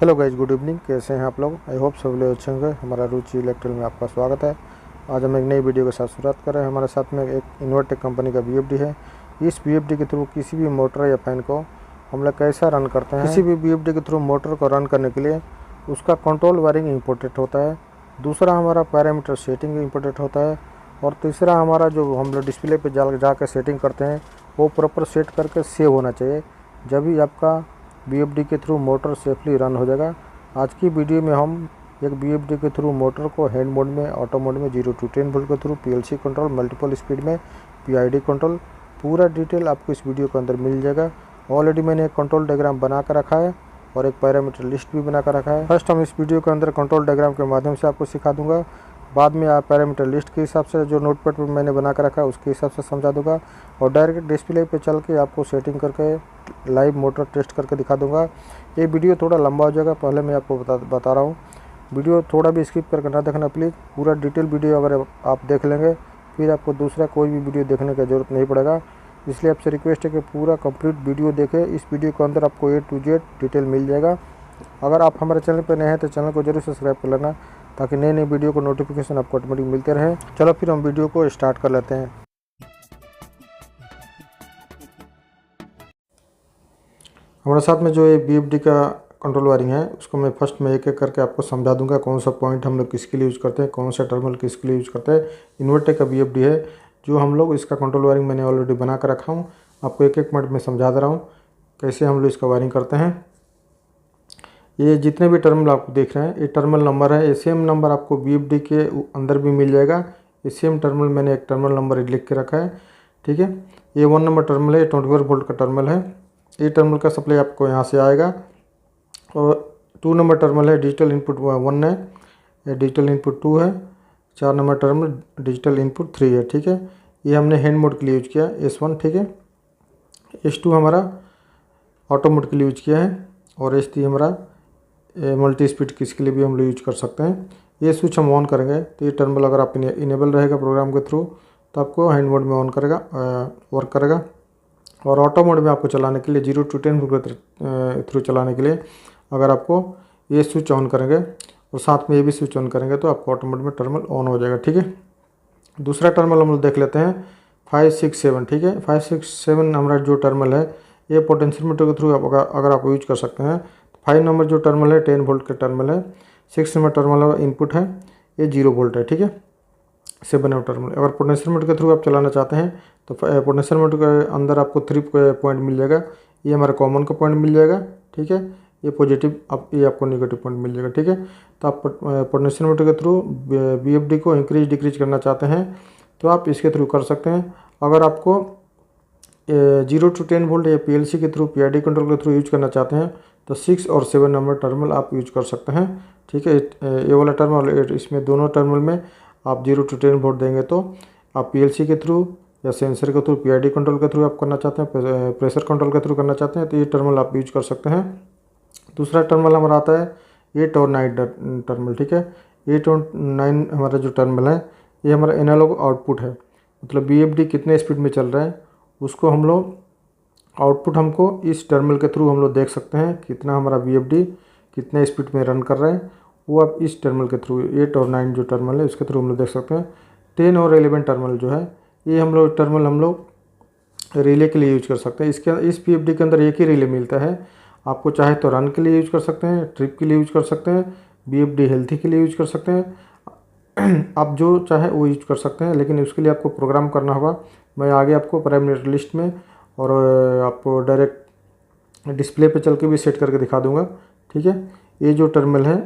Hello guys, good evening. कैसे हैं आप लोग? आई होप सब लोग अच्छे होंगे। हमारा रुचि इलेक्ट्रिकल में आपका स्वागत है। आज हम एक नई वीडियो के साथ शुरुआत कर रहे हैं। हमारे साथ में एक इन्वर्टेक कंपनी का बीएफडी है। इस बीएफडी के थ्रू किसी भी मोटर या फैन को हम लोग कैसा रन करते हैं। किसी भी बीएफडी के थ्रू मोटर को रन करने के लिए उसका कंट्रोल वायरिंग इम्पोर्टेंट होता है। दूसरा हमारा पैरामीटर सेटिंग इम्पोर्टेंट होता है। और तीसरा हमारा जो हम लोग डिस्प्ले पे जाकर सेटिंग करते हैं वो प्रॉपर सेट करके सेव होना चाहिए, जब भी आपका बीएफडी के थ्रू मोटर सेफली रन हो जाएगा। आज की वीडियो में हम एक बीएफडी के थ्रू मोटर को हैंड मोड में, ऑटो मोड में, 0 to 10 वोल्ट के through, PLC control, multiple speed में, पीआईडी कंट्रोल, पूरा डिटेल आपको इस वीडियो के अंदर मिल जाएगा। ऑलरेडी मैंने एक कंट्रोल डायग्राम बना कर रखा है और एक पैरामीटर लिस्ट भी बना कर रखा है। फर्स्ट हम इस वीडियो के अंदर कंट्रोल डायग्राम के माध्यम से आपको सिखा दूंगा, बाद में आप पैरामीटर लिस्ट के हिसाब से जो नोटपैड पर मैंने बना कर रखा है उसके हिसाब से समझा दूंगा, और डायरेक्ट डिस्प्ले पे चल के आपको सेटिंग करके लाइव मोटर टेस्ट करके दिखा दूंगा। ये वीडियो थोड़ा लंबा हो जाएगा, पहले मैं आपको बता रहा हूँ। वीडियो थोड़ा भी स्किप करके ना देखना प्लीज़। पूरा डिटेल वीडियो अगर आप देख लेंगे फिर आपको दूसरा कोई भी वीडियो देखने की ज़रूरत नहीं पड़ेगा। इसलिए आपसे रिक्वेस्ट है कि पूरा कंप्लीट वीडियो देखें। इस वीडियो के अंदर आपको A to Z डिटेल मिल जाएगा। अगर आप हमारे चैनल पर नए हैं तो चैनल को जरूर सब्सक्राइब कर लेना, ताकि नए नए वीडियो को नोटिफिकेशन आपको ऑटोमेटिक मिलते रहे। चलो फिर हम वीडियो को स्टार्ट कर लेते हैं। हमारे साथ में जो ये बीएफडी का कंट्रोल वायरिंग है उसको मैं फर्स्ट में एक एक करके आपको समझा दूंगा, कौन सा पॉइंट हम लोग किसके लिए यूज़ करते हैं, कौन सा टर्मिनल किसके लिए यूज़ करते हैं। इन्वर्टेक का बीएफडी है जो हम लोग, इसका कंट्रोल वायरिंग मैंने ऑलरेडी बना कर रखा हूँ। आपको एक एक मिनट में समझा दे रहा हूँ कैसे हम लोग इसका वायरिंग करते हैं। ये जितने भी टर्मिनल आपको देख रहे हैं ये टर्मिनल नंबर है। ये सेम नंबर आपको बीएफडी के अंदर भी मिल जाएगा। ये सेम टर्मिनल मैंने एक टर्मिनल नंबर लिख के रखा है, ठीक है। ये 1 नंबर टर्मिनल है, 24 वोल्ट का टर्मिनल है। ये टर्मिनल का सप्लाई आपको यहाँ से आएगा। और 2 नंबर टर्मिनल है, डिजिटल इनपुट 1 है, ये डिजिटल इनपुट 2 है। 4 नंबर टर्मिनल डिजिटल इनपुट 3 है, ठीक है। ये हमने हैंड मोड के लिए यूज किया S1, ठीक है। S2 हमारा ऑटो मोड के लिए यूज किया है, और S3 हमारा मल्टी स्पीड किसके लिए भी हम लोग यूज कर सकते हैं। ये स्विच हम ऑन करेंगे तो ये टर्मिनल अगर आप इनेबल रहेगा प्रोग्राम के थ्रू तो आपको हैंड मोड में ऑन करेगा, वर्क करेगा। और ऑटो मोड में आपको चलाने के लिए 0 to 10 के थ्रू चलाने के लिए अगर आपको ये स्विच ऑन करेंगे और साथ में ये भी स्विच ऑन करेंगे तो आपको ऑटो मोड में टर्मिनल ऑन हो जाएगा, ठीक है। दूसरा टर्मिनल हम लोग देख लेते हैं 5, 6, 7, ठीक है। 5, 6, 7 हमारा जो टर्मिनल है ये पोटेंशियल मीटर के थ्रू अगर आप यूज कर सकते हैं। 5 नंबर जो टर्मिनल है 10 वोल्ट का टर्मिनल है। 6 नंबर टर्मिनल इनपुट है, ये 0 वोल्ट है, ठीक है। 7 नंबर टर्मिनल अगर पोटेंशियल मीटर के थ्रू आप चलाना चाहते हैं तो पोटेंशियल मीटर के अंदर आपको 3 पॉइंट मिल जाएगा। ये हमारा कॉमन का पॉइंट मिल जाएगा, ठीक है। ये पॉजिटिव, ये आपको नेगेटिव पॉइंट मिल जाएगा, ठीक है। तो आप पोटेंशियल मीटर के थ्रू बीएफडी को इंक्रीज डिक्रीज करना चाहते हैं तो आप इसके थ्रू कर सकते हैं। अगर आपको 0 to 10 वोल्ट या पीएलसी के थ्रू, पीआईडी कंट्रोल के थ्रू यूज करना चाहते हैं तो 6 और 7 नंबर टर्मिनल आप यूज कर सकते हैं, ठीक है। ये वाला टर्मिनल, इसमें दोनों टर्मिनल में आप 0 to 10 वोल्ट देंगे तो आप पीएलसी के थ्रू या सेंसर के थ्रू, पीआईडी कंट्रोल के थ्रू आप करना चाहते हैं, प्रेशर कंट्रोल के थ्रू करना चाहते हैं तो ये टर्मिनल आप यूज कर सकते हैं। दूसरा टर्मिनल हमारा आता है 8 और 9 टर्मिनल, ठीक है। 8 और 9 हमारा जो टर्मिनल है ये हमारा एनालॉग आउटपुट है, मतलब बीएफडी कितने स्पीड में चल रहा है उसको हम लोग आउटपुट हमको इस टर्मिनल के थ्रू हम लोग देख सकते हैं, कितना हमारा बीएफडी कितने स्पीड में रन कर रहा है वो आप इस टर्मिनल के थ्रू, 8 और 9 जो टर्मिनल है उसके थ्रू हम लोग देख सकते हैं। 10 और 11 टर्मिनल जो है ये हम लोग टर्मिनल हम लोग रिले के लिए यूज कर सकते हैं। इस बीएफडी के अंदर एक ही रिले मिलता है। आपको चाहे तो रन के लिए यूज कर सकते हैं, ट्रिप के लिए यूज कर सकते हैं, बीएफडी हेल्थी के लिए यूज कर सकते हैं। आप जो चाहे वो यूज कर सकते हैं, लेकिन उसके लिए आपको प्रोग्राम करना होगा। मैं आगे आपको पैरामीटर लिस्ट में और आपको डायरेक्ट डिस्प्ले पे चल के भी सेट करके दिखा दूंगा, ठीक है। ये जो टर्मिनल है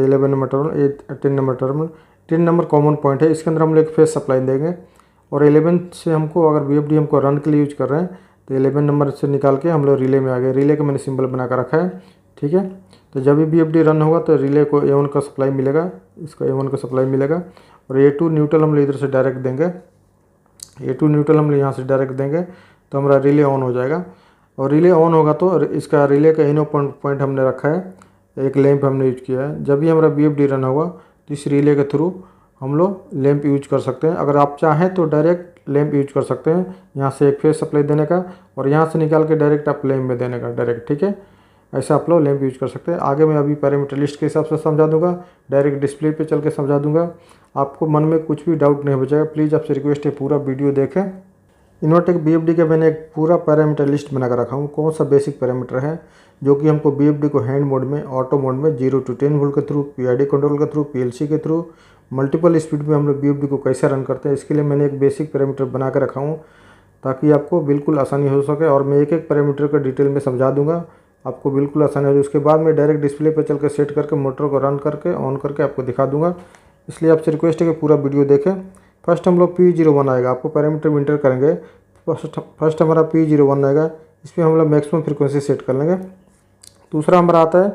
11 नंबर टर्मिनल, ये 10 number terminal, 10 number common point है। इसके अंदर हम लोग एक फेस सप्लाई देंगे और 11 से हमको अगर बीएफडी हमको रन के लिए यूज कर रहे हैं तो 11 नंबर से निकाल के हम लोग रिले में आ गए। रिले का मैंने सिंबल बना कर रखा है, ठीक है। तो जब भी बीएफडी रन होगा तो रिले को A1 का सप्लाई मिलेगा, इसको A1 का सप्लाई मिलेगा। और A2 न्यूट्रल हम लोग इधर से डायरेक्ट देंगे, A2 न्यूट्रल हम लोग यहाँ से डायरेक्ट देंगे तो हमारा रिले ऑन हो जाएगा। और रिले ऑन होगा तो इसका रिले का इनो पॉइंट हमने रखा है, एक लैंप हमने यूज किया है। जब भी हमारा बीएफडी रन होगा तो इस रिले के थ्रू हम लोग लैंप यूज कर सकते हैं। अगर आप चाहें तो डायरेक्ट लैंप यूज कर सकते हैं, यहाँ से एक फेस सप्लाई देने का और यहाँ से निकाल के डायरेक्ट आप लैंप में देने का डायरेक्ट, ठीक है। ऐसा आप लोग लैंप यूज कर सकते हैं। आगे मैं अभी पैरामीटर लिस्ट के हिसाब से समझा दूंगा, डायरेक्ट डिस्प्ले पे चल के समझा दूंगा। आपको मन में कुछ भी डाउट नहीं बचेगा। प्लीज़ आपसे रिक्वेस्ट है पूरा वीडियो देखें। इन्वर्टेक BFD का मैंने एक पूरा पैरामीटर लिस्ट बना कर रखा हूँ, कौन सा बेसिक पैरामीटर है जो कि हमको BFD को हैंड मोड में, ऑटो मोड में 0 to 10 वोल्ट के थ्रू, PID कंट्रोल के थ्रू, PLC के थ्रू, मल्टीपल स्पीड में हम लोग BFD को कैसे रन करते हैं, इसके लिए मैंने एक बेसिक पैरामीटर बना कर रखा हूँ ताकि आपको बिल्कुल आसानी हो सके। और मैं एक एक पैरामीटर का डिटेल में समझा दूंगा, आपको बिल्कुल आसानी हो जाए। उसके बाद मैं डायरेक्ट डिस्प्ले पर चल कर सेट करके मोटर को रन करके ऑन करके आपको दिखा दूंगा। इसलिए आपसे रिक्वेस्ट है कि पूरा वीडियो देखें। फर्स्ट हम लोग P01 आएगा, आपको पैरामीटर में इंटर करेंगे। फर्स्ट हमारा P01 आएगा, इसमें हम लोग मैक्सिमम फ्रीक्वेंसी सेट कर लेंगे। दूसरा हमारा आता है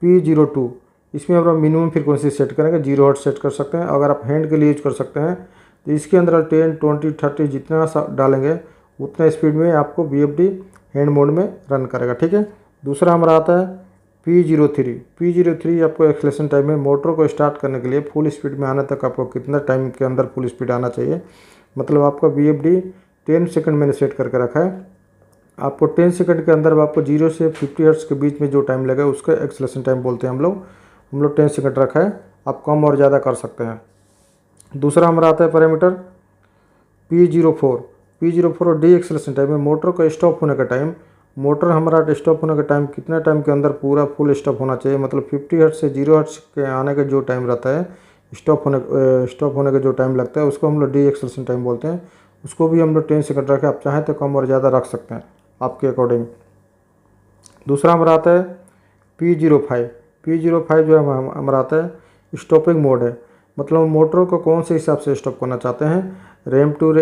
P02, इसमें हम लोग मिनिमम फ्रीक्वेंसी सेट करेंगे, 0 हर्ट्ज सेट कर सकते हैं। अगर आप हैंड के लिए यूज कर सकते हैं तो इसके अंदर 10, 20, 30 जितना डालेंगे उतना स्पीड में आपको BFD हैंड मोड में रन करेगा, ठीक है। दूसरा हमारा आता है P03 आपको एक्सेलेरेशन टाइम में मोटर को स्टार्ट करने के लिए फुल स्पीड में आने तक आपको कितना टाइम के अंदर फुल स्पीड आना चाहिए, मतलब आपका BFD 10 सेकंड मैंने सेट करके रखा है। आपको 10 सेकंड के अंदर आपको 0 से 50 हर्ट्ज के बीच में जो टाइम लगे उसका एक्सेलेरेशन टाइम बोलते हैं हम लोग 10 सेकंड रखा है। आप कम और ज़्यादा कर सकते हैं। दूसरा हमारा आता है parameter P04 D acceleration time में मोटर का स्टॉप होने का टाइम। मोटर हमारा स्टॉप होने का टाइम कितना टाइम के अंदर पूरा फुल स्टॉप होना चाहिए, मतलब 50 हर्ट्ज से 0 हर्ट्ज के आने का जो टाइम रहता है, स्टॉप होने का जो टाइम लगता है उसको हम लोग डी एक्सेलेरेशन टाइम बोलते हैं। उसको भी हम लोग 10 सेकंड रखें, आप चाहें तो कम और ज़्यादा रख सकते हैं आपके अकॉर्डिंग। दूसरा हमारा आता है P05 जो हमारा आता है स्टॉपिंग मोड है, मतलब मोटर को कौन से हिसाब से स्टॉप करना चाहते हैं, रैम टू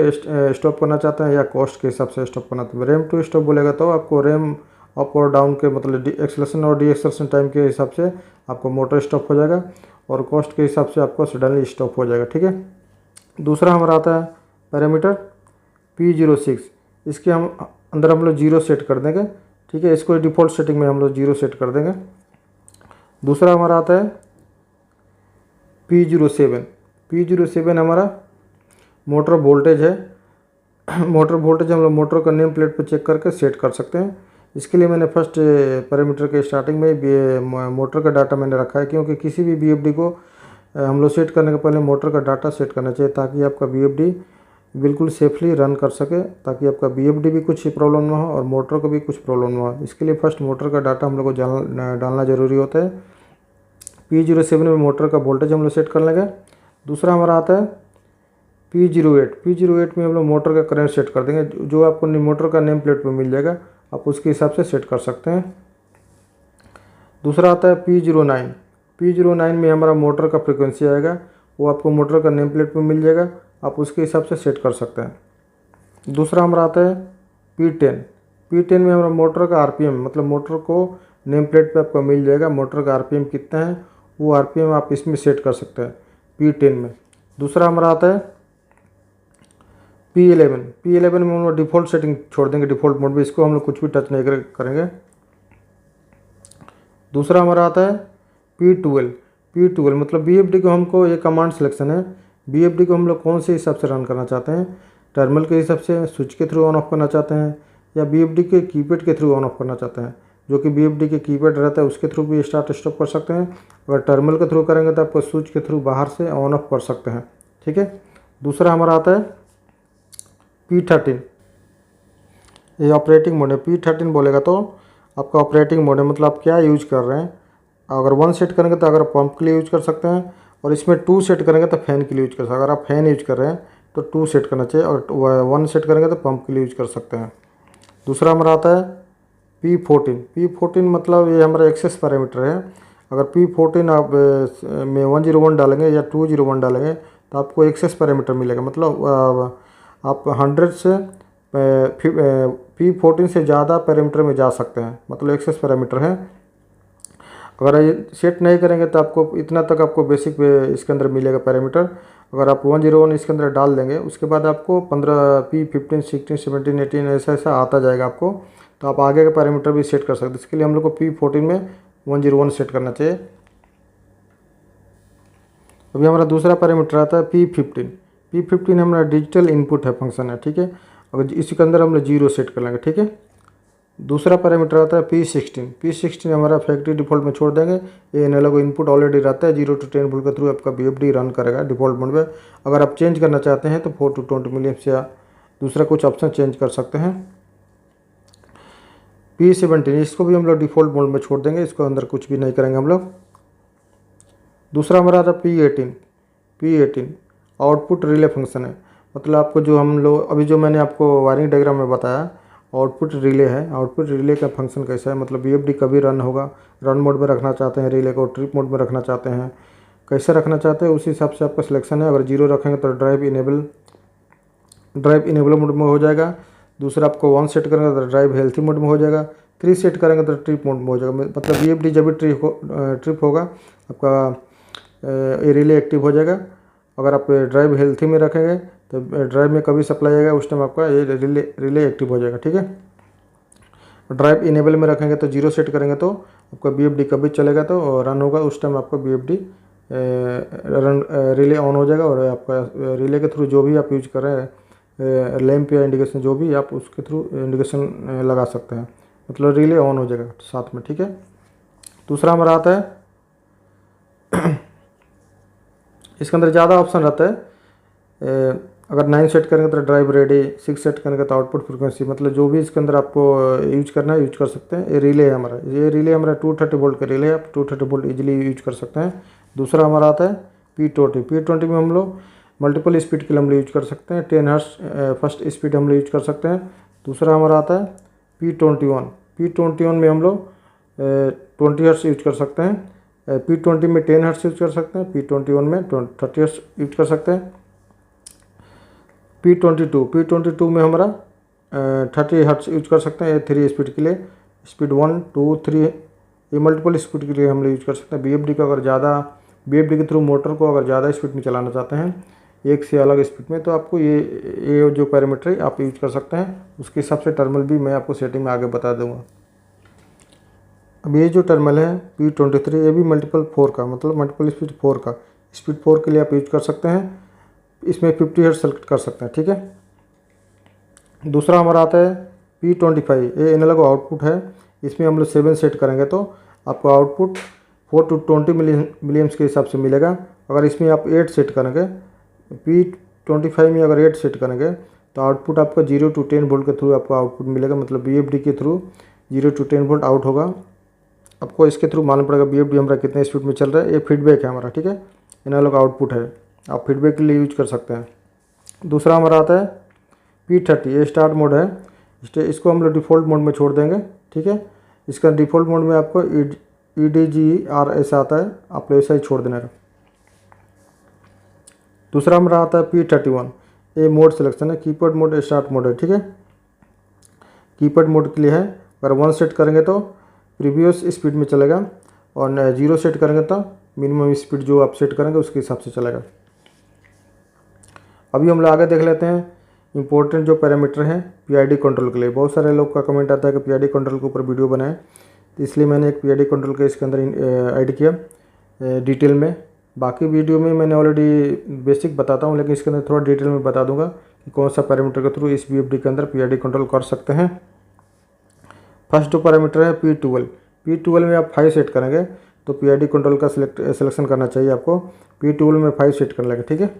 स्टॉप करना चाहते हैं या कॉस्ट के हिसाब से स्टॉप करना चाहते हैं। रैम टू स्टॉप बोलेगा तो आपको रैम अप और डाउन के मतलब एक्सेलेरेशन और डी एक्सेलेरेशन टाइम के हिसाब से आपको मोटर स्टॉप हो जाएगा, और कॉस्ट के हिसाब से आपको सडनली स्टॉप हो जाएगा, ठीक है। दूसरा हमारा आता है पैरामीटर P06, इसके अंदर हम लोग 0 सेट कर देंगे, ठीक है। इसको डिफ़ॉल्ट सेटिंग में हम लोग 0 सेट कर देंगे। दूसरा हमारा आता है P07 हमारा मोटर वोल्टेज है। मोटर वोल्टेज हम लोग मोटर का नेम प्लेट पर चेक करके सेट कर सकते हैं। इसके लिए मैंने फर्स्ट पैरामीटर के स्टार्टिंग में मोटर का डाटा मैंने रखा है, क्योंकि किसी भी BFD को हम लोग सेट करने के पहले मोटर का डाटा सेट करना चाहिए ताकि आपका BFD बिल्कुल सेफली रन कर सके, ताकि आपका BFD भी कुछ प्रॉब्लम ना हो और मोटर को भी कुछ प्रॉब्लम ना हो। इसके लिए फर्स्ट मोटर का डाटा हम लोग को डालना ज़रूरी होता है। P07 में मोटर का वोल्टेज हम लोग सेट कर लेंगे। दूसरा हमारा आता है P08 में हम लोग मोटर का करंट सेट कर देंगे, जो आपको मोटर का नेम प्लेट पर मिल जाएगा, आप उसके हिसाब से सेट कर सकते हैं। दूसरा आता है P09 में हमारा मोटर का फ्रीक्वेंसी आएगा, वो आपको मोटर का नेम प्लेट पर मिल जाएगा, आप उसके हिसाब से सेट कर सकते हैं। दूसरा हमारा आता है P10 में हमारा मोटर का RPM, मतलब मोटर को नेम प्लेट पे आपको मिल जाएगा, मोटर का RPM कितना है वो RPM आप इसमें सेट कर सकते हैं P10 में। दूसरा हमारा आता है P11 में हम लोग डिफ़ॉल्ट सेटिंग छोड़ देंगे, डिफ़ॉल्ट मोड में, इसको हम लोग कुछ भी टच नहीं करेंगे। दूसरा हमारा आता है P12 मतलब BFD को हमको ये कमांड सिलेक्शन है, BFD को हम लोग कौन से हिसाब से रन करना चाहते हैं, टर्मिनल के हिसाब से स्विच के थ्रू ऑन ऑफ करना चाहते हैं या BFD के कीपैड के थ्रू ऑन ऑफ करना चाहते हैं, जो कि BFD के कीपैड रहता है उसके थ्रू भी स्टार्ट स्टॉप कर सकते हैं। अगर टर्मिनल के थ्रू करेंगे तो आपको स्विच के थ्रू बाहर से ऑन ऑफ कर सकते हैं, ठीक है। दूसरा हमारा आता है P13, ये ऑपरेटिंग मोड है। P13 बोलेगा तो आपका ऑपरेटिंग मोड है, मतलब आप क्या यूज कर रहे हैं। अगर 1 सेट करेंगे तो अगर पंप के लिए यूज कर सकते हैं, और इसमें 2 सेट करेंगे तो फैन के लिए यूज कर सकते हैं। अगर आप फैन यूज कर रहे हैं तो 2 सेट करना चाहिए, और 1 सेट करेंगे तो पंप के लिए यूज कर सकते हैं। दूसरा हमारा आता है P14 मतलब ये हमारा एक्सेस पैरामीटर है। अगर P14 आप में 101 डालेंगे या 201 डालेंगे तो आपको एक्सेस पैरामीटर मिलेगा, मतलब आप 100 से P14 से ज़्यादा पैरामीटर में जा सकते हैं, मतलब एक्सेस पैरामीटर है। अगर ये सेट नहीं करेंगे तो आपको इतना तक आपको बेसिक इसके अंदर मिलेगा पैरामीटर। अगर आप 101 इसके अंदर डाल देंगे उसके बाद आपको 15 P15 16 17 18 ऐसा आता जाएगा आपको, तो आप आगे का पैरामीटर भी सेट कर सकते हैं। इसके लिए हम लोग को P14 में 101 सेट करना चाहिए। अभी हमारा दूसरा पैरामीटर आता है P15 हमारा डिजिटल इनपुट है फंक्शन है, ठीक है। अगर इसके अंदर हम लोग 0 सेट कर लेंगे, ठीक है। दूसरा पैरामीटर आता है P16। P16 हमारा फैक्ट्री डिफ़ॉल्ट में छोड़ देंगे। ये एनालॉग इनपुट ऑलरेडी रहता है, 0 to 10 वोल्ट के थ्रू आपका BFD रन करेगा डिफ़ॉल्ट मोड में। अगर आप चेंज करना चाहते हैं तो 4 to 20 मिलियम्स या दूसरा कुछ ऑप्शन चेंज कर सकते हैं। P17 इसको भी हम लोग डिफ़ॉल्ट मोड में छोड़ देंगे, इसको अंदर कुछ भी नहीं करेंगे हम लोग। दूसरा हमारा आता है P18 आउटपुट रिले फंक्शन है। मतलब आपको जो हम लोग अभी जो मैंने आपको वायरिंग डायग्राम में बताया आउटपुट रिले है। आउटपुट रिले का फंक्शन कैसा है, मतलब BFD कभी रन होगा, रन मोड में रखना चाहते हैं रिले को, ट्रिप मोड में रखना चाहते हैं, कैसे रखना चाहते हैं उस हिसाब से आपका सिलेक्शन है। अगर 0 रखेंगे तो ड्राइव इनेबल मोड में हो जाएगा। दूसरा आपको 1 सेट करेंगे तो ड्राइव हेल्थी मोड में हो जाएगा। 3 सेट करेंगे तो ट्रिप मोड में हो जाएगा। मतलब BFD जब भी ट्रिप होगा आपका ये रिले एक्टिव हो जाएगा। अगर आप ड्राइव हेल्थी में रखेंगे तो ड्राइव में कभी सप्लाई आएगा उस टाइम आपका ये रिले एक्टिव हो जाएगा, ठीक है। ड्राइव इनेबल में रखेंगे तो 0 सेट करेंगे तो आपका BFD कभी चलेगा तो रन होगा, उस टाइम आपका BFD रिले ऑन हो जाएगा। और आपका रिले के थ्रू जो भी आप यूज कर रहे हैं लैंप या इंडिकेशन जो भी आप उसके थ्रू इंडिकेशन लगा सकते हैं, मतलब रिले ऑन हो जाएगा साथ में, ठीक है। दूसरा हमारा आता है इसके अंदर ज़्यादा ऑप्शन रहता है। अगर 9 सेट करेंगे तो ड्राइव रेडी, 6 सेट करेंगे तो आउटपुट फ्रीक्वेंसी, मतलब जो भी इसके अंदर आपको यूज करना है यूज कर सकते हैं। ये रिले है हमारा, ये रिले हमारा 230 वोल्ट का रिले है, आप 230 वोल्ट इजीली यूज कर सकते हैं। दूसरा हमारा आता है P20 में हम लोग मल्टीपल स्पीड के लिए हम लोग यूज कर सकते हैं। 10 हर्ट्ज फर्स्ट स्पीड हम लोग यूज कर सकते हैं। दूसरा हमारा आता है P21 में हम लोग 20 हर्ट्ज यूज कर सकते हैं। P20 में 10 हर्ट्ज यूज कर सकते हैं, P21 में 30 हर्ट्ज यूज कर सकते हैं। P22 में हमारा 30 हर्ट्ज यूज कर सकते हैं 3 स्पीड के लिए, स्पीड 1 2 3 ये मल्टीपल स्पीड के लिए हम लोग यूज कर सकते हैं। BFD को अगर ज़्यादा BFD के थ्रू मोटर को अगर ज़्यादा स्पीड में चलाना चाहते हैं एक से अलग स्पीड में तो आपको ये जो पैरामीटर है आप यूज कर सकते हैं। उसके हिसाब से टर्मिनल भी मैं आपको सेटिंग में आगे बता दूँगा। अब ये जो टर्मिनल है P23 ये भी मल्टीपल 4 का, मतलब मल्टीपल स्पीड 4 का, स्पीड 4 के लिए आप यूज कर सकते हैं। इसमें 50 हर्ट्ज सेलेक्ट कर सकते हैं, ठीक है। दूसरा हमारा आता है P25 ये एनालॉग आउटपुट है। इसमें हम लोग 7 सेट करेंगे तो आपको आउटपुट 4 to 20 मिलियम्स के हिसाब से मिलेगा। अगर इसमें आप 8 सेट करेंगे P25 में अगर 8 सेट करेंगे तो आउटपुट आपका 0 to 10 वोल्ट के थ्रू आपको आउटपुट मिलेगा, मतलब BFD के थ्रू 0 to 10 वोल्ट आउट होगा। आपको इसके थ्रू मालूम पड़ेगा BFD हमारा कितने स्पीड में चल रहा है। ये फीडबैक है हमारा, ठीक है, एनालॉग आउटपुट है, आप फीडबैक के लिए यूज कर सकते हैं। दूसरा हमारा आता है P30 ये स्टार्ट मोड है। इसको हम लोग डिफ़ॉल्ट मोड में छोड़ देंगे, ठीक है। इसका डिफ़ॉल्ट मोड में आपको EDGR ऐसा आता है, आप ऐसा ही छोड़ देना है। दूसरा हमारा आता है P31 ये मोड सिलेक्शन है, कीपैड मोड स्टार्ट मोड है, ठीक है, कीपैड मोड के लिए है। अगर 1 सेट करेंगे तो प्रीवियस स्पीड में चलेगा और 0 सेट करेंगे तो मिनिमम स्पीड जो आप सेट करेंगे उसके हिसाब से चलेगा। अभी हम लोग आगे देख लेते हैं इंपॉर्टेंट जो पैरामीटर हैं PID कंट्रोल के लिए। बहुत सारे लोग का कमेंट आता है कि PID कंट्रोल के ऊपर वीडियो बनाएं, तो इसलिए मैंने एक PID कंट्रोल का इसके अंदर ऐड किया डिटेल में। बाकी वीडियो में मैंने ऑलरेडी बेसिक बताता हूँ, लेकिन इसके अंदर थोड़ा डिटेल में बता दूंगा कि कौन सा पैरामीटर के थ्रू इस BFD के अंदर PID कंट्रोल कर सकते हैं। फर्स्ट जो पैरामीटर है P12 में आप 5 सेट करेंगे तो PID कंट्रोल का सिलेक्शन करना चाहिए आपको। P12 में 5 सेट कर लेंगे, ठीक है।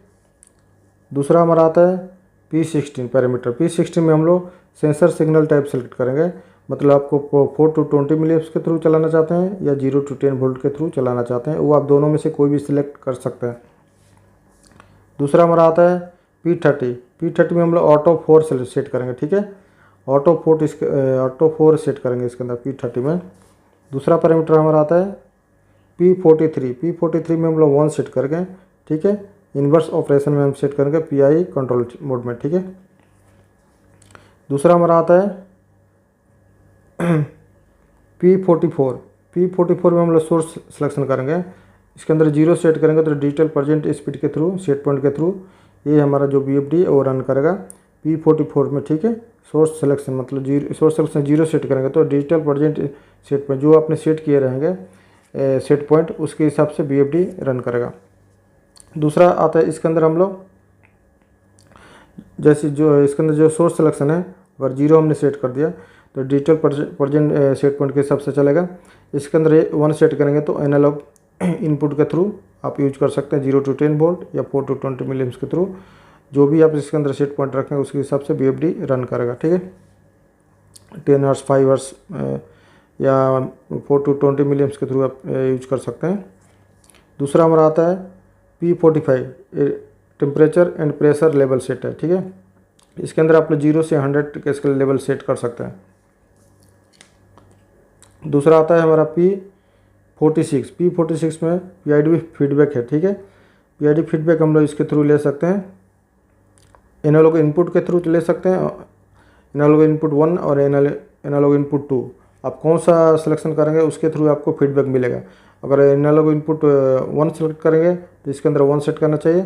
दूसरा हमारा आता है P16 पैरामीटर। P16 में हम लोग सेंसर सिग्नल टाइप सेलेक्ट करेंगे, मतलब आपको 4 to 20 मिलियम्स के थ्रू चलाना चाहते हैं या 0 to 10 वोल्ट के थ्रू चलाना चाहते हैं, वो आप दोनों में से कोई भी सिलेक्ट कर सकते हैं। दूसरा हमारा आता है P30 में हम लोग ऑटो 4 सेट करेंगे, ठीक है, ऑटो 4 सेट करेंगे इसके अंदर P30 में। दूसरा पैरामीटर हमारा आता है P43 में हम लोग 1 सेट करेंगे, ठीक है, इन्वर्स ऑपरेशन में हम सेट करेंगे PI कंट्रोल मोड में, ठीक है। दूसरा हमारा आता है P44 में हम लोग सोर्स सिलेक्शन करेंगे। इसके अंदर 0 सेट करेंगे तो डिजिटल प्रेजेंट स्पीड के थ्रू सेट पॉइंट के थ्रू ये हमारा जो BFD वो रन करेगा P44 में, ठीक है। सोर्स सिलेक्शन मतलब सोर्स सिलेक्शन 0 सेट करेंगे तो डिजिटल प्रेजेंट सेट पॉइंट जो आपने सेट किए रहेंगे सेट पॉइंट उसके हिसाब से BFD रन करेगा। दूसरा आता है इसके अंदर हम लोग जैसे जो इसके अंदर जो सोर्स सिलेक्शन है अगर 0 हमने सेट कर दिया तो डिजिटल प्रेजेंट सेट पॉइंट के हिसाब से चलेगा। इसके अंदर 1 सेट करेंगे तो एनालॉग इनपुट के थ्रू आप यूज कर सकते हैं 0 to 10 वोल्ट या 4 to 20 मिलीएम्स के थ्रू। जो भी आप इसके अंदर सेट पॉइंट रखेंगे उसके हिसाब से BFD रन करेगा, ठीक है। 10 हर्ट्ज 5 हर्ट्ज या 4 to 20 मिलीएम्स के थ्रू आप यूज कर सकते हैं। दूसरा हमारा आता है P45 temperature and pressure level set है, ठीक है। इसके अंदर आप लोग 0 से 100 के स्केल लेवल सेट कर सकते हैं। दूसरा आता है हमारा P46 में PID फीडबैक है, ठीक है। PID फीडबैक हम लोग इसके थ्रू ले सकते हैं, एनालॉग इनपुट के थ्रू ले सकते हैं, एनालॉग इनपुट 1 और एनालॉग इनपुट 2। आप कौन सा सिलेक्शन करेंगे उसके थ्रू आपको फीडबैक मिलेगा। अगर एनालॉग इनपुट 1 सेलेक्ट करेंगे तो इसके अंदर 1 सेट करना चाहिए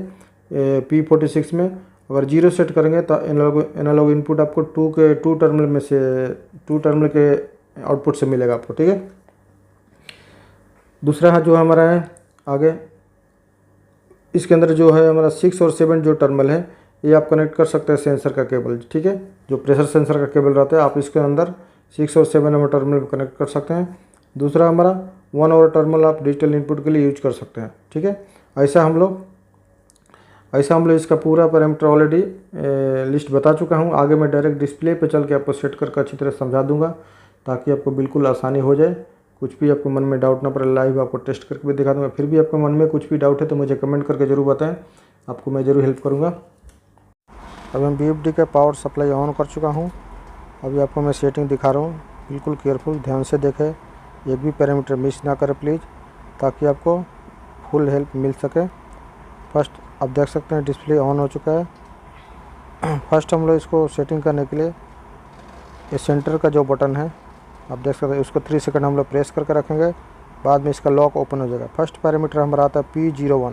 P46 में। अगर 0 सेट करेंगे तो एनालॉग इनपुट आपको 2 टर्मिनल के आउटपुट से मिलेगा आपको, ठीक है। दूसरा जो हमारा है आगे, इसके अंदर जो है हमारा 6 और 7 जो टर्मिनल है ये आप कनेक्ट कर सकते हैं सेंसर का केबल, ठीक है। जो प्रेशर सेंसर का केबल रहता है आप इसके अंदर 6 और 7 नंबर टर्मिनल को कनेक्ट कर सकते हैं। दूसरा हमारा 1 और टर्मिनल आप डिजिटल इनपुट के लिए यूज कर सकते हैं, ठीक है। ऐसा हम लोग इसका पूरा पैरामीटर ऑलरेडी लिस्ट बता चुका हूँ। आगे मैं डायरेक्ट डिस्प्ले पे चल के आपको सेट करके अच्छी तरह समझा दूंगा ताकि आपको बिल्कुल आसानी हो जाए। कुछ भी आपको मन में डाउट ना पड़े, लाइव आपको टेस्ट करके भी दिखा दूंगा। फिर भी आपके मन में कुछ भी डाउट है तो मुझे कमेंट करके ज़रूर बताएं, आपको मैं ज़रूर हेल्प करूँगा। अभी मैं BFD का पावर सप्लाई ऑन कर चुका हूँ। अभी आपको मैं सेटिंग दिखा रहा हूँ, बिल्कुल केयरफुल ध्यान से देखें, एक भी पैरामीटर मिस ना करें प्लीज़, ताकि आपको फुल हेल्प मिल सके। फर्स्ट आप देख सकते हैं डिस्प्ले ऑन हो चुका है। फर्स्ट हम लोग इसको सेटिंग करने के लिए ये सेंटर का जो बटन है आप देख सकते हैं, उसको 3 सेकंड हम लोग प्रेस करके रखेंगे, बाद में इसका लॉक ओपन हो जाएगा। फर्स्ट पैरामीटर हमारा आता है P01।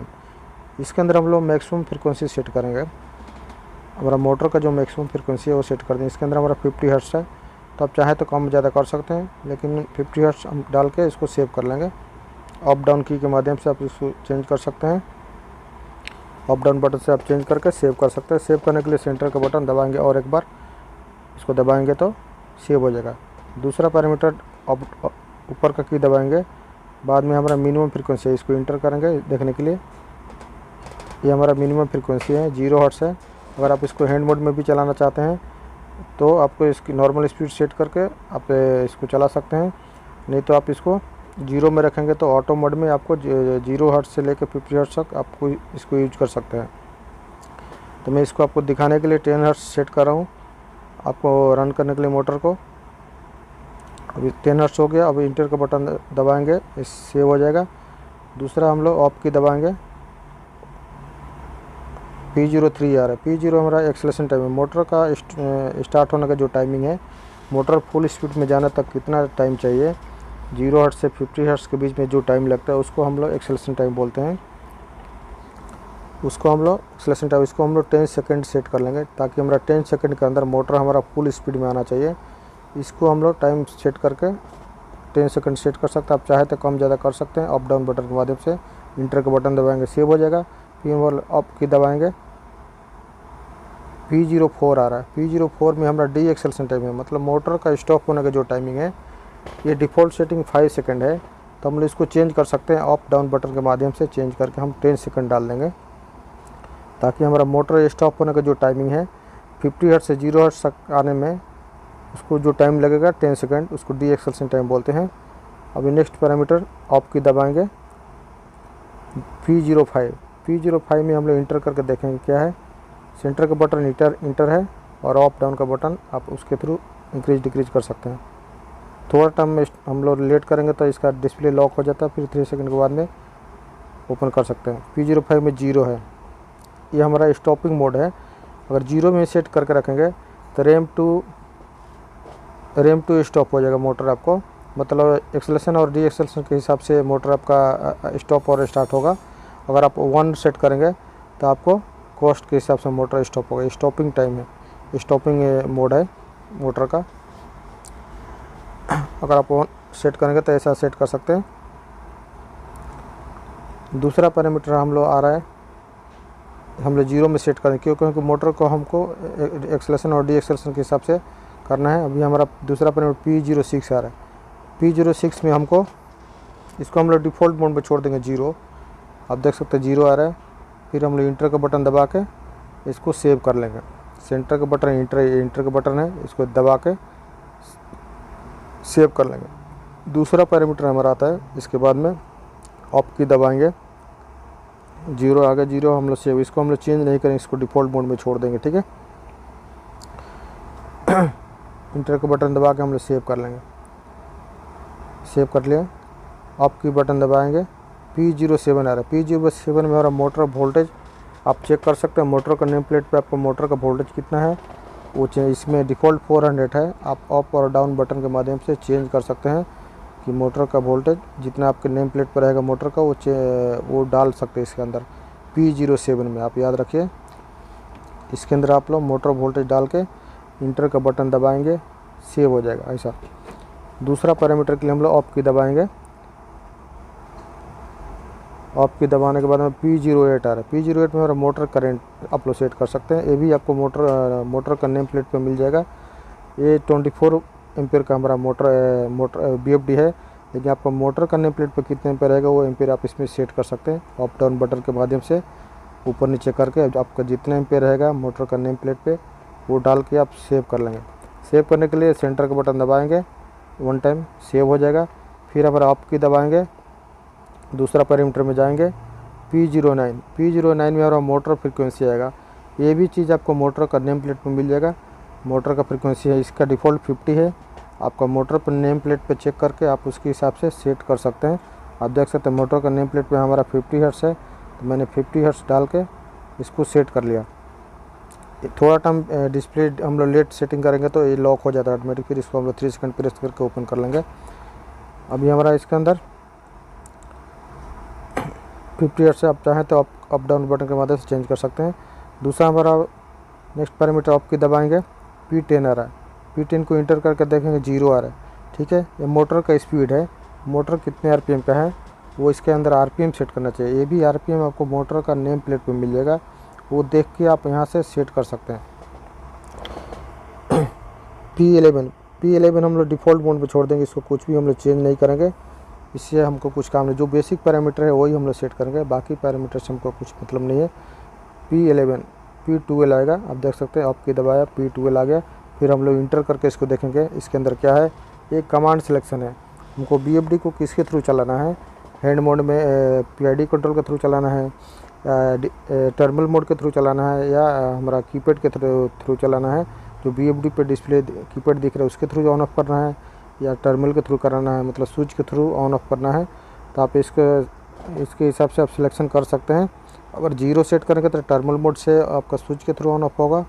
इसके अंदर हम लोग मैक्सिमम फ्रीक्वेंसी सेट करेंगे। हमारा मोटर का जो मैक्सिमम फ्रीक्वेंसी है वो सेट कर दें। इसके अंदर हमारा 50 हर्ट्ज है, तो आप चाहें तो कम ज़्यादा कर सकते हैं, लेकिन 50 हर्ट्ज हम डाल के इसको सेव कर लेंगे। अप डाउन की के माध्यम से आप इसको चेंज कर सकते हैं। अप डाउन बटन से आप चेंज करके सेव कर सकते हैं। सेव करने के लिए सेंटर का बटन दबाएंगे और एक बार इसको दबाएंगे तो सेव हो जाएगा। दूसरा पैरामीटर ऊपर का की दबाएंगे, बाद में हमारा मिनिमम फ्रीक्वेंसी है, इसको इंटर करेंगे देखने के लिए। ये हमारा मिनिमम फ्रीक्वेंसी है, 0 हर्ट्ज है। अगर आप इसको हैंड मोड में भी चलाना चाहते हैं तो आपको इसकी नॉर्मल स्पीड सेट करके आप इसको चला सकते हैं, नहीं तो आप इसको 0 में रखेंगे तो ऑटो मोड में आपको 0 हर्ट्ज से लेकर 50 हर्ट्ज तक आपको इसको यूज कर सकते हैं। तो मैं इसको आपको दिखाने के लिए 10 हर्ट्ज सेट कर रहा हूँ आपको रन करने के लिए मोटर को। अभी 10 हर्ट्ज हो गया। अब इंटर का बटन दबाएंगे, इस सेव हो जाएगा। दूसरा हम लोग ऑफ की दबाएंगे, P03 आ रहा है। P0 हमारा एक्सेलेरेशन टाइम है, मोटर का स्टार्ट होने का जो टाइमिंग है, मोटर फुल स्पीड में जाने तक कितना टाइम चाहिए, 0 हर्ट्ज से 50 हर्ट्ज के बीच में जो टाइम लगता है उसको हम लोग एक्सेलेरेशन टाइम बोलते हैं। उसको हम लोग एक्सेलेरेशन टाइम इसको हम लोग 10 सेकंड सेट कर लेंगे, ताकि हमारा 10 सेकंड के अंदर मोटर हमारा फुल स्पीड में आना चाहिए। इसको हम लोग टाइम सेट करके 10 सेकंड सेट कर सकते हैं। आप चाहे तो कम ज़्यादा कर सकते हैं अप डाउन बटन के माध्यम से। इंटर का बटन दबाएंगे, सेव हो जाएगा। P1 अप की दबाएंगे, P04 आ रहा है। P04 में हमारा डी एक्सेलेरेशन टाइम है, मतलब मोटर का स्टॉप होने का जो टाइमिंग है। ये डिफ़ॉल्ट सेटिंग 5 सेकंड है, तो हम लोग इसको चेंज कर सकते हैं अप डाउन बटन के माध्यम से। चेंज करके हम 10 सेकंड डाल देंगे, ताकि हमारा मोटर स्टॉप होने का जो टाइमिंग है 50 हर्ट्ज से 0 हर्ट्ज तक आने में उसको जो टाइम लगेगा 10 सेकंड, उसको डी एक्सेलेरेशन टाइम बोलते हैं। अभी नेक्स्ट पैरामीटर ऑफ की दबाएंगे, P05 में हम लोग इंटर करके देखेंगे क्या है। सेंटर का बटन इंटर है और अप डाउन का बटन आप उसके थ्रू इंक्रीज डिक्रीज कर सकते हैं। थोड़ा टाइम में हम लोग लेट करेंगे तो इसका डिस्प्ले लॉक हो जाता है, फिर 3 सेकंड के बाद में ओपन कर सकते हैं। P05 में 0 है, ये हमारा स्टॉपिंग मोड है। अगर 0 में सेट करके रखेंगे तो रैम टू स्टॉप हो जाएगा मोटर आपको, मतलब एक्सेलेरेशन और डी एक्सेलेरेशन के हिसाब से मोटर आपका स्टॉप और स्टार्ट होगा। अगर आप 1 सेट करेंगे तो आपको कॉस्ट के हिसाब से मोटर स्टॉप होगा। स्टॉपिंग टाइम है, स्टॉपिंग मोड है मोटर का। अगर आप 1 सेट करेंगे तो ऐसा सेट कर सकते हैं। दूसरा पैरामीटर हम लोग आ रहा है, हम लोग 0 में सेट करें, क्योंकि मोटर को हमको एक्सेलेरेशन और डी एक्सेलेरेशन के हिसाब से करना है। अभी हमारा दूसरा पैरामीटर P06 आ रहा है। P06 में हमको इसको हम लोग डिफ़ॉल्ट मोड पे छोड़ देंगे 0। आप देख सकते हैं 0 आ रहा है। फिर हम लोग इंटर का बटन दबा के इसको सेव कर लेंगे। सेंटर का बटन इंटर का बटन है, इसको दबा के सेव कर लेंगे। दूसरा पैरामीटर हमारा आता है, इसके बाद में ऑप की दबाएंगे, 0 आ गया, 0 हम लोग सेव, इसको हम लोग चेंज नहीं करेंगे, इसको डिफ़ॉल्ट मोड में छोड़ देंगे, ठीक है। इंटर का बटन दबा के हम लोग सेव कर लेंगे। सेव कर लिया। ऑप की बटन दबाएंगे, P07 आ रहा है। P07 में हमारा मोटर वोल्टेज आप चेक कर सकते हैं। मोटर का नेम प्लेट पे आपको मोटर का वोल्टेज कितना है वो इसमें डिफ़ॉल्ट 400 है। आप अप और डाउन बटन के माध्यम से चेंज कर सकते हैं कि मोटर का वोल्टेज जितना आपके नेम प्लेट पर रहेगा मोटर का वो डाल सकते हैं इसके अंदर। P07 में आप याद रखिए, इसके अंदर आप लोग मोटर वोल्टेज डाल के इंटर का बटन दबाएंगे, सेव हो जाएगा ऐसा। दूसरा पैरामीटर के लिए हम लोग ऑफ की दबाएंगे। ऑफ की दबाने के बाद में P08 आ रहा है। P08 में हमारा मोटर करंट आप लोग सेट कर सकते हैं। ये भी आपको मोटर का नेम प्लेट पे मिल जाएगा। ये 24 एम्पेयर का हमारा मोटर BFD है, लेकिन आपका मोटर का नेम प्लेट पे कितने एम्पेयर रहेगा वो एम्पेयर आप इसमें सेट कर सकते हैं। अप डाउन बटन के माध्यम से ऊपर नीचे करके आपका जितना एम्पेयर रहेगा मोटर का नेम प्लेट पे वो डाल के आप सेव कर लेंगे। सेव करने के लिए सेंटर का बटन दबाएंगे, 1 टाइम सेव हो जाएगा। फिर हमारा ऑफ की दबाएंगे, दूसरा पैरामीटर में जाएंगे, P09 में हमारा मोटर फ्रीक्वेंसी आएगा। ये भी चीज़ आपको मोटर का नेम प्लेट में मिल जाएगा। मोटर का फ्रीक्वेंसी है, इसका डिफ़ॉल्ट 50 है। आपका मोटर पर नेम प्लेट पे चेक करके आप उसके हिसाब से सेट कर सकते हैं। आप देख सकते हैं मोटर का नेम प्लेट पे हमारा 50 हर्ट्ज़ है, तो मैंने 50 हर्ट्ज़ डाल के इसको सेट कर लिया। थोड़ा टाइम डिस्प्ले हम लोग लेट सेटिंग करेंगे तो ये लॉक हो जाता है ऑटोमेटिक। फिर इसको हम लोग 3 सेकंड प्रेस करके ओपन कर लेंगे। अभी हमारा इसके अंदर 50 हर्ट्ज़ से आप चाहें तो अप डाउन बटन के माध्यम से चेंज कर सकते हैं। दूसरा हमारा नेक्स्ट पैरामीटर ऑफ की दबाएंगे, P10 आ रहा है। P10 को इंटर करके देखेंगे 0 आ रहा है, ठीक है। ये मोटर का स्पीड है, मोटर कितने RPM का है वो इसके अंदर RPM सेट करना चाहिए। ये भी RPM आपको मोटर का नेम प्लेट पे मिल जाएगा, वो देख के आप यहाँ से सेट कर सकते हैं। P11 हम लोग डिफ़ॉल्ट मोड पे छोड़ देंगे, इसको कुछ भी हम लोग चेंज नहीं करेंगे, इससे हमको कुछ काम नहीं। जो बेसिक पैरामीटर है वही हम लोग सेट करेंगे, बाकी पैरामीटर से हमको कुछ मतलब नहीं है। P12 आएगा, आप देख सकते हैं। ऑफ की दबाया, P12 आ गया। फिर हम लोग इंटर करके इसको देखेंगे, इसके अंदर क्या है। एक कमांड सिलेक्शन है, हमको BFD को किसके थ्रू चलाना है। हैंड मोड में PID कंट्रोल के थ्रू चलाना है, टर्मिनल मोड के थ्रू चलाना है, या हमारा कीपैड के थ्रू चलाना है। जो BFD पे डिस्प्ले कीपैड दिख रहा है उसके थ्रू ऑन ऑफ करना है, या टर्मिनल के थ्रू कराना है, मतलब स्विच के थ्रू ऑन ऑफ करना है। तो आप इसके हिसाब से आप सिलेक्शन कर सकते हैं। अगर 0 सेट करेंगे तो टर्मिनल मोड से आपका स्विच के थ्रू ऑन ऑफ होगा,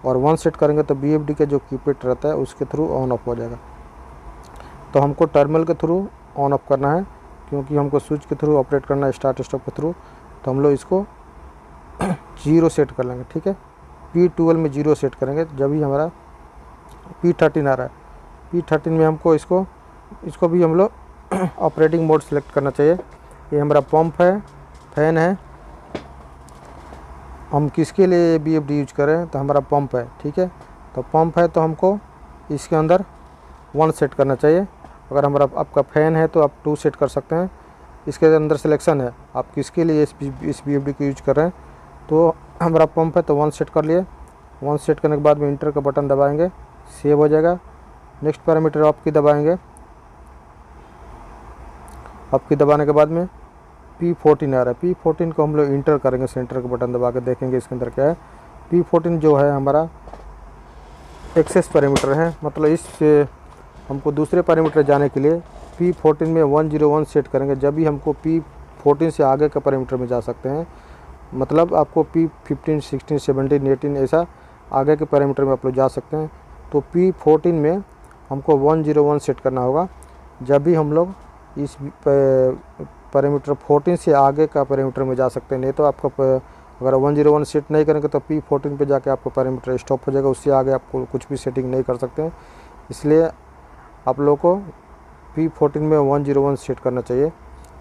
और 1 सेट करेंगे तो BFD के जो कीपैड रहता है उसके थ्रू ऑन ऑफ हो जाएगा। तो हमको टर्मिनल के थ्रू ऑन ऑफ करना है, क्योंकि हमको स्विच के थ्रू ऑपरेट करना है, स्टार्ट स्टॉप के थ्रू। तो हम लोग इसको 0 सेट कर लेंगे, ठीक है। P12 में 0 सेट करेंगे, जब भी हमारा P13 आ रहा है। P13 में हमको इसको भी हम लोग ऑपरेटिंग मोड सेलेक्ट करना चाहिए। ये हमारा पंप है, फैन है, हम किसके लिए BFD यूज करें तो हमारा पंप है, ठीक है। तो पंप है तो हमको इसके अंदर 1 सेट करना चाहिए। अगर हमारा आपका फ़ैन है तो आप 2 सेट कर सकते हैं। इसके अंदर सिलेक्शन है आप किसके लिए इस BFD को यूज कर रहे हैं। तो हमारा पंप है तो 1 सेट कर लिए। 1 सेट करने के बाद में इंटर का बटन दबाएंगे, सेव हो जाएगा। नेक्स्ट पैरामीटर ऑफ की दबाएंगे। ऑफ की दबाने के बाद में P14 आ रहा है। P14 को हम लोग इंटर करेंगे, सेंटर का बटन दबा के देखेंगे इसके अंदर क्या है। P14 जो है हमारा एक्सेस पैरामीटर है, मतलब इससे हमको दूसरे पैरामीटर जाने के लिए P14 में 101 सेट करेंगे, जब भी हमको P14 से आगे का पैरामीटर में जा सकते हैं। मतलब आपको P15, 16, 17, 18 ऐसा आगे के पैरामीटर में आप लोग जा सकते हैं। तो P14 में हमको 101 सेट करना होगा, जब भी हम लोग इस पैरामीटर 14 से आगे का पैरामीटर में जा सकते हैं। नहीं तो आपका अगर 101 सेट नहीं करेंगे तो P14 पे जाके आपका पैरामीटर स्टॉप हो जाएगा, उससे आगे आपको कुछ भी सेटिंग नहीं कर सकते हैं। इसलिए आप लोग को P14 में 101 सेट करना चाहिए।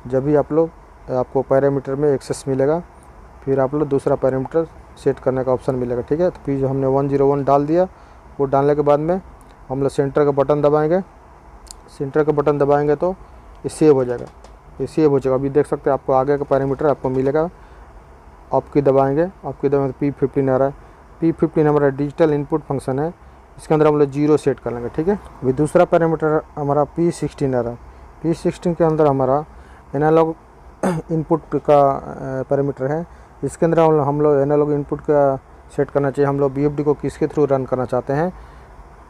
जब भी आपको पैरामीटर में एक्सेस मिलेगा, फिर आप लोग दूसरा पैरामीटर सेट करने का ऑप्शन मिलेगा, ठीक है। तो फिर हमने 101 डाल दिया। वो डालने के बाद में हम लोग सेंटर का बटन दबाएंगे, सेंटर का बटन दबाएंगे तो ये सेव हो जाएगा, ये सेव हो जाएगा। अभी देख सकते हैं आपको आगे का पैरामीटर आपको मिलेगा। आपकी दबाएंगे, आपकी दबाएंगे P15 आ रहा है। P15 हमारा डिजिटल इनपुट फंक्शन है, इसके अंदर हम लोग 0 सेट कर लेंगे, ठीक है। अभी दूसरा पैरामीटर हमारा P16 आ रहा है। P16 के अंदर हमारा एनालॉग इनपुट का पैरामीटर है। इसके अंदर हम लोग एनालॉग इनपुट का सेट करना चाहिए। हम लोग BFD को किसके थ्रू रन करना चाहते हैं।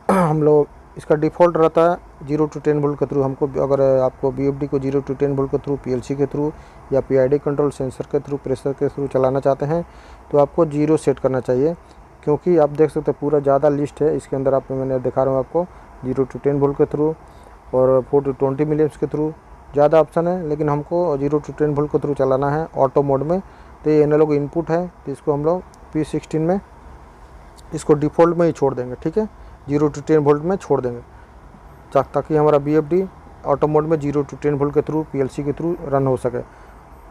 हम लोग इसका डिफ़ॉल्ट रहता है 0 to 10 वोल्ट के थ्रू। हमको अगर आपको BFD को 0 to 10 वोल्ट के थ्रू, PLC के थ्रू या PID कंट्रोल सेंसर के थ्रू, प्रेशर के थ्रू चलाना चाहते हैं तो आपको 0 सेट करना चाहिए, क्योंकि आप देख सकते हैं पूरा ज़्यादा लिस्ट है इसके अंदर। मैंने दिखा रहा हूँ आपको 0 to 10 वोल्ट के थ्रू और 4 to 20 मिलियम्स के थ्रू, ज़्यादा ऑप्शन है, लेकिन हमको 0 to 10 वोल्ट के थ्रू चलाना है ऑटो मोड में। तो ये एनालॉग इनपुट है, तो इसको हम लोग P16 में इसको डिफ़ॉल्ट में ही छोड़ देंगे, ठीक है। 0 to 10 वोल्ट में छोड़ देंगे ताकि हमारा BFD ऑटो मोड में 0 to 10 वोल्ट के थ्रू, PLC के थ्रू रन हो सके।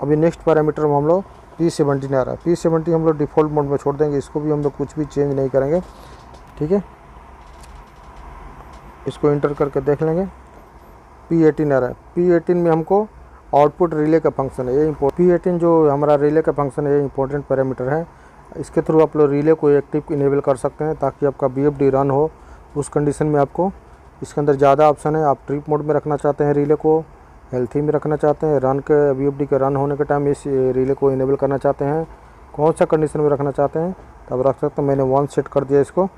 अभी नेक्स्ट पैरामीटर में हम लोग P17 आ रहा है। P17 हम लोग डिफ़ॉल्ट मोड में छोड़ देंगे, इसको भी हम लोग कुछ भी चेंज नहीं करेंगे, ठीक है। इसको इंटर करके देख लेंगे। P18 आ रहा है। P18 में हमको आउटपुट रिले का फंक्शन है, ये P18 जो हमारा रिले का फंक्शन है, ये इंपॉर्टेंट पैरामीटर है। इसके थ्रू आप लोग रिले को एक्टिव इनेबल कर सकते हैं ताकि आपका BFD रन हो। उस कंडीशन में आपको इसके अंदर ज़्यादा ऑप्शन है। आप ट्रिप मोड में रखना चाहते हैं रिले को, हेल्थी में रखना चाहते हैं, रन के BFD के रन होने के टाइम इस रिले को इनेबल करना चाहते हैं, कौन सा कंडीशन में रखना चाहते हैं तब रख सकते हैं। मैंने 1 सेट कर दिया इसको,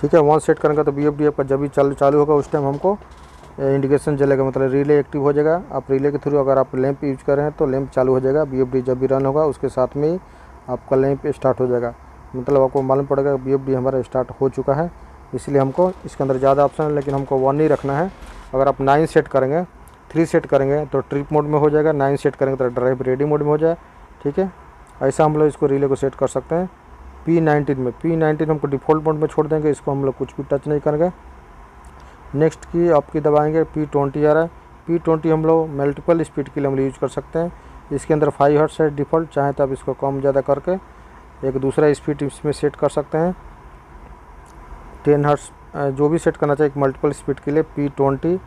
ठीक है। 1 सेट करेंगे तो BFD आपका जब भी चालू होगा उस टाइम हमको इंडिकेशन जलेगा, मतलब रिले एक्टिव हो जाएगा। आप रिले के थ्रू अगर आप लैंप यूज कर रहे हैं तो लैंप चालू हो जाएगा। BFD जब भी रन होगा उसके साथ में ही आपका लैंप स्टार्ट हो जाएगा, मतलब आपको मालूम पड़ेगा BFD हमारा स्टार्ट हो चुका है। इसलिए हमको इसके अंदर ज़्यादा ऑप्शन है, लेकिन हमको 1 ही रखना है। अगर आप 9 सेट करेंगे, 3 सेट करेंगे तो ट्रिप मोड में हो जाएगा, 9 सेट करेंगे तो ड्राइव रेडी मोड में हो जाए, ठीक है। ऐसा हम लोग इसको रिले को सेट कर सकते हैं। P19 में P19 हमको डिफ़ॉल्ट मोड में छोड़ देंगे, इसको हम लोग कुछ भी टच नहीं करेंगे। नेक्स्ट की आपकी दबाएंगे P20 आ रहा है। P20 हम लोग मल्टीपल स्पीड के लिए हम यूज़ कर सकते हैं। इसके अंदर 5 हर्ट्ज है डिफ़ॉल्ट, चाहे तो आप इसको कम ज़्यादा करके एक दूसरा स्पीड इसमें सेट कर सकते हैं। 10 हर्ट्ज जो भी सेट करना चाहिए मल्टीपल स्पीड के लिए। P20,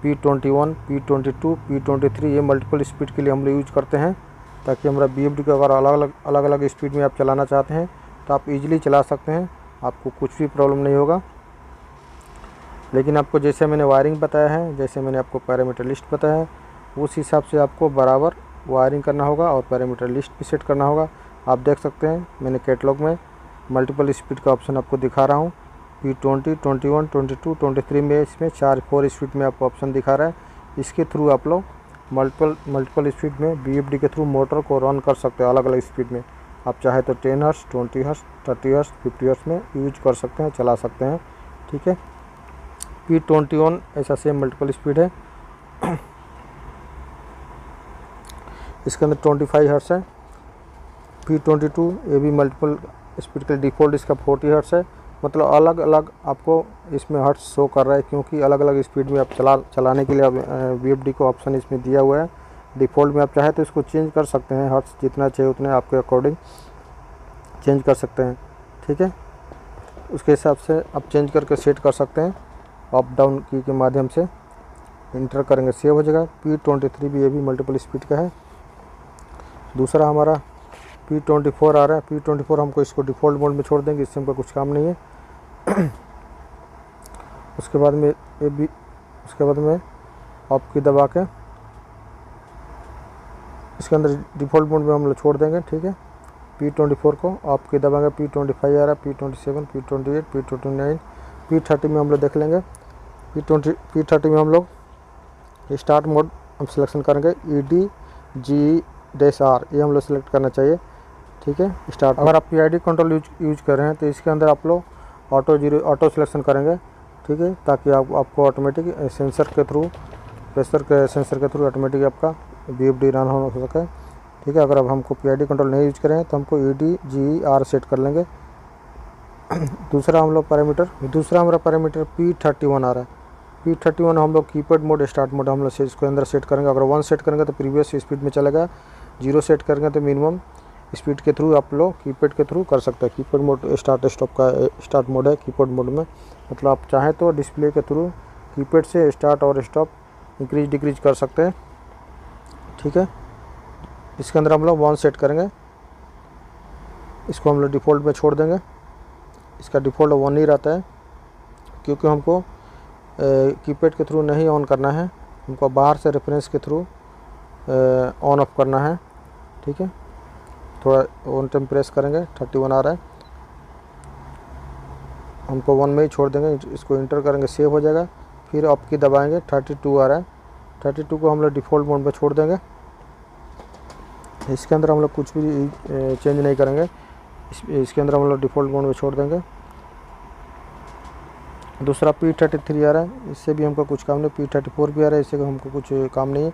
P21, P22, P23 ये मल्टीपल स्पीड के लिए हम लोग यूज करते हैं ताकि हमारा BFD को अगर अलग अलग स्पीड में आप चलाना चाहते हैं तो आप इजीली चला सकते हैं, आपको कुछ भी प्रॉब्लम नहीं होगा। लेकिन आपको जैसे मैंने वायरिंग बताया है, जैसे मैंने आपको पैरामीटर लिस्ट बताया है, उस हिसाब से आपको बराबर वायरिंग करना होगा और पैरामीटर लिस्ट भी सेट करना होगा। आप देख सकते हैं मैंने कैटलॉग में मल्टीपल स्पीड का ऑप्शन आपको दिखा रहा हूँ। P20, 21, 22, 23 में इसमें 4 स्पीड में आपको ऑप्शन दिखा रहा है। इसके थ्रू आप लोग मल्टीपल स्पीड में BFD के थ्रू मोटर को रन कर सकते हैं अलग अलग स्पीड में। आप चाहे तो 10 हर्ट्ज, 20 हर्ट्ज, 30 हर्ट्ज, 50 हर्ट्ज में यूज कर सकते हैं, चला सकते हैं, ठीक है। P21 ऐसा सेम मल्टीपल स्पीड है। इसके अंदर 25 हर्ट्ज है। P22 ये भी मल्टीपल स्पीड का डिफ़ॉल्ट इसका 40 हर्ट्ज है। मतलब अलग अलग आपको इसमें हर्ट्ज शो कर रहा है, क्योंकि अलग अलग स्पीड में आप चलाने के लिए BFD को ऑप्शन इसमें दिया हुआ है। डिफ़ॉल्ट में आप चाहे तो इसको चेंज कर सकते हैं, हर्ट्ज जितना चाहिए उतने आपके अकॉर्डिंग चेंज कर सकते हैं, ठीक है। उसके हिसाब से आप चेंज करके सेट कर सकते हैं। अप डाउन की के माध्यम से इंटर करेंगे, सेव हो जाएगा। P23 भी ये भी मल्टीपल स्पीड का है। दूसरा हमारा P24 आ रहा है। P24 हमको इसको डिफ़ॉल्ट मोड में छोड़ देंगे, इससे हमको कुछ काम नहीं है। उसके बाद में ये भी, उसके बाद में ऑफ की दबा के इसके अंदर डिफ़ॉल्ट मोड में हम लोग छोड़ देंगे, ठीक है। P24 को ऑफ की दबाएंगे। P25 आ रहा है, P27, P28, P29, P30 में हम लोग देख लेंगे। P30 में हम लोग स्टार्ट मोड हम सिलेक्शन करेंगे, EDGR ये हम लोग सेलेक्ट करना चाहिए, ठीक है। स्टार्ट अगर आप PID कंट्रोल यूज कर रहे हैं तो इसके अंदर आप लोग ऑटो सिलेक्शन करेंगे, ठीक है, ताकि आपको ऑटोमेटिक सेंसर के थ्रू, प्रेशर के सेंसर के थ्रू ऑटोमेटिक आपका BFD रन हो सके, ठीक है। अगर अब हमको PID कंट्रोल नहीं यूज करें तो हमको EDGR सेट कर लेंगे। दूसरा हमारा पैरामीटर P31 आ रहा है। P31 हम लोग कीपैड मोड, स्टार्ट मोड हम लोग इसको अंदर सेट करेंगे। अगर 1 सेट करेंगे तो प्रीवियस स्पीड में चलेगा, 0 सेट करेंगे तो मिनिमम स्पीड के थ्रू आप लोग कीपैड के थ्रू कर सकते हैं। कीपैड मोड स्टार्ट स्टॉप का स्टार्ट मोड है कीपैड मोड में, मतलब आप चाहें तो डिस्प्ले के थ्रू कीपैड से स्टार्ट और स्टॉप इंक्रीज डिक्रीज कर सकते हैं। ठीक है, इसके अंदर हम लोग 1 सेट करेंगे, इसको हम लोग डिफ़ॉल्ट में छोड़ देंगे। इसका डिफ़ॉल्ट 1 ही रहता है क्योंकि हमको कीपैड के थ्रू नहीं ऑन करना है, हमको बाहर से रेफरेंस के थ्रू ऑन ऑफ करना है। ठीक है, थोड़ा 1 टाइम प्रेस करेंगे, 31 आ रहा है, हमको 1 में ही छोड़ देंगे। इसको इंटर करेंगे, सेव हो जाएगा, फिर अप की दबाएंगे, 32 आ रहा है। 32 को हम लोग डिफ़ॉल्ट मोड में छोड़ देंगे। इसके अंदर हम लोग कुछ भी चेंज नहीं करेंगे, इसके अंदर हम लोग डिफ़ॉल्ट मोड में छोड़ देंगे। दूसरा P33 आ रहा है, इससे भी हमको कुछ काम नहीं। P34 भी आ रहा है, इससे हमको कुछ काम नहीं है।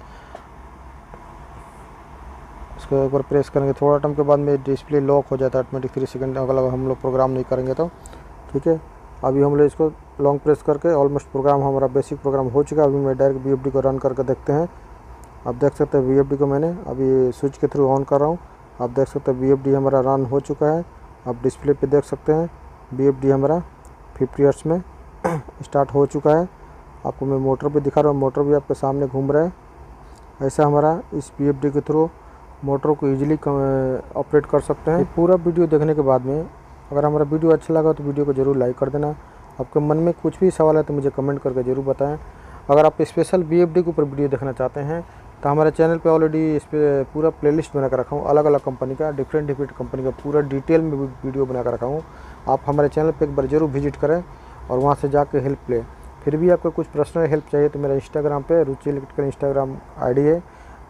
इसको एक बार प्रेस करेंगे, थोड़ा टाइम के बाद में डिस्प्ले लॉक हो जाता है ऑटोमेटिक 3 सेकंड, अगर हम लोग प्रोग्राम नहीं करेंगे तो। ठीक है, अभी हम लोग इसको लॉन्ग प्रेस करके ऑलमोस्ट प्रोग्राम हमारा बेसिक प्रोग्राम हो चुका है। अभी मैं डायरेक्ट VFD को रन करके देखते हैं। आप देख सकते हैं VFD को मैंने अभी स्विच के थ्रू ऑन कर रहा हूँ। आप देख सकते हैं VFD हमारा रन हो चुका है। आप डिस्प्ले पे देख सकते हैं VFD हमारा 50 हर्ट्ज में स्टार्ट हो चुका है। आपको मैं मोटर भी दिखा रहा हूँ, मोटर भी आपके सामने घूम रहा है। ऐसा हमारा इस VFD के थ्रू मोटर को ईजिली ऑपरेट कर सकते हैं। पूरा वीडियो देखने के बाद में अगर हमारा वीडियो अच्छा लगा तो वीडियो को ज़रूर लाइक कर देना। आपके मन में कुछ भी सवाल है तो मुझे कमेंट करके ज़रूर बताएं। अगर आप स्पेशल VFD के ऊपर वीडियो देखना चाहते हैं तो हमारे चैनल पे ऑलरेडी इस पर पूरा प्लेलिस्ट बना कर रखा हूँ, अलग अलग कंपनी का, डिफरेंट कंपनी का पूरा डिटेल में वीडियो बना कर रखा हूँ। आप हमारे चैनल पे एक बार ज़रूर विजिट करें और वहाँ से जाके हेल्प लें। फिर भी आपको कुछ पर्सनल हेल्प चाहिए तो मेरा इंस्टाग्राम पे रुचि इलेक्ट्रिकल इंस्टाग्राम ID है,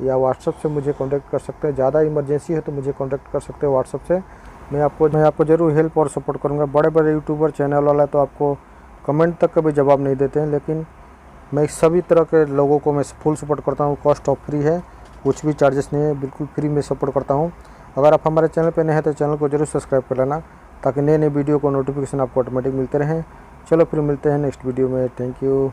या व्हाट्सअप से मुझे कांटेक्ट कर सकते हैं। ज़्यादा इमरजेंसी है तो मुझे कांटेक्ट कर सकते हैं व्हाट्सअप से। मैं आपको ज़रूर हेल्प और सपोर्ट करूँगा। बड़े बड़े यूट्यूबर चैनल वाला तो आपको कमेंट तक कभी जवाब नहीं देते हैं, लेकिन मैं सभी तरह के लोगों को मैं फुल सपोर्ट करता हूँ। कॉस्ट ऑफ फ्री है, कुछ भी चार्जेस नहीं है, बिल्कुल फ्री में सपोर्ट करता हूँ। अगर आप हमारे चैनल पर नए हैं तो चैनल को जरूर सब्सक्राइब कर लेना ताकि नए नए वीडियो को नोटिफिकेशन आपको ऑटोमेटिक मिलते रहें। चलो फिर मिलते हैं नेक्स्ट वीडियो में। Thank you.